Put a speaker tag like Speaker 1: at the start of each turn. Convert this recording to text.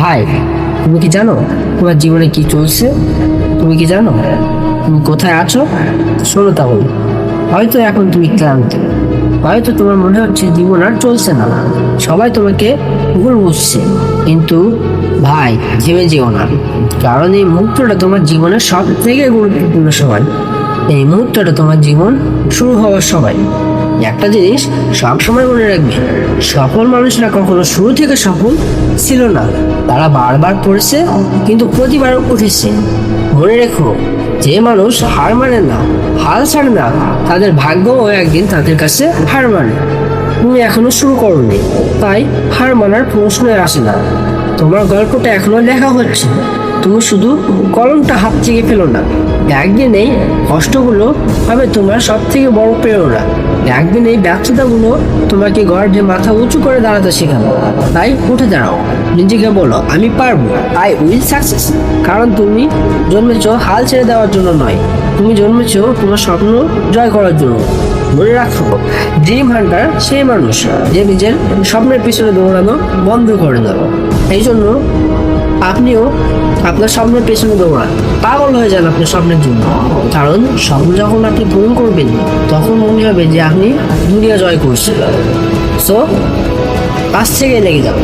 Speaker 1: ভাই, তুমি কি জানো তোমার জীবনে কি চলছে? তুমি কি জানো তুমি কোথায় আছো? শোনো তাহলে, হয়তো এখন তুমি ক্লান্ত, হয়তো তোমার মনে হচ্ছে জীবন আর চলছে না, সবাই তোমাকে ভুল বুঝছে, কিন্তু ভাই, থেমে যেও না। কারণ এই মুহূর্তটা তোমার জীবনের সব থেকে গুরুত্বপূর্ণ সময়। এই মুহূর্তটা তোমার জীবন শুরু হওয়ার সময়। একটা জিনিস সব সময় মনে রাখবে, সফল মানুষরা কখনো শুরু থেকে সফল ছিল না। তারা বারবার পড়েছে, কিন্তু প্রতিবার উঠেছে। মনে রেখো, যে মানুষ হার মানে না, হাল ছাড়ে না, তাদের ভাগ্যও একদিন তাদের কাছে হার মানে। তুমি এখনো শুরু করোনি, তাই হার মানার প্রশ্নই আসে না। তোমার গল্পটা এখনো লেখা হচ্ছে, তুমি শুধু কলমটা হাত থেকে ফেলো না। একদিন এই কষ্টগুলো হবে তোমার সব থেকে বড় প্রেরণা। একদিন এই ব্যর্থতাগুলো তোমাকে গর্বে মাথা উঁচু করে দাঁড়াতে শেখাবো। তাই উঠে দাঁড়াও, নিজেকে বলো আমি পারবো, আই উইল সাকসেস। কারণ তুমি জন্মেছো হাল ছেড়ে দেওয়ার জন্য নয়, তুমি জন্মেছো তোমার স্বপ্ন জয় করার জন্য। মনে রাখো, ড্রিম হান্টার সেই মানুষ যে নিজের স্বপ্নের পিছনে দৌড়ানো বন্ধ করে দেয়। এই জন্য আপনিও আপনার স্বপ্নের পেছনে দৌড়ান, পাগল হয়ে যান আপনার স্বপ্নের জন্য। কারণ স্বপ্ন যখন আপনি পূরণ করবেন, তখন মনে হবে যে আপনি দুনিয়া জয় করছেন। সো আজ থেকে লেগে যাও।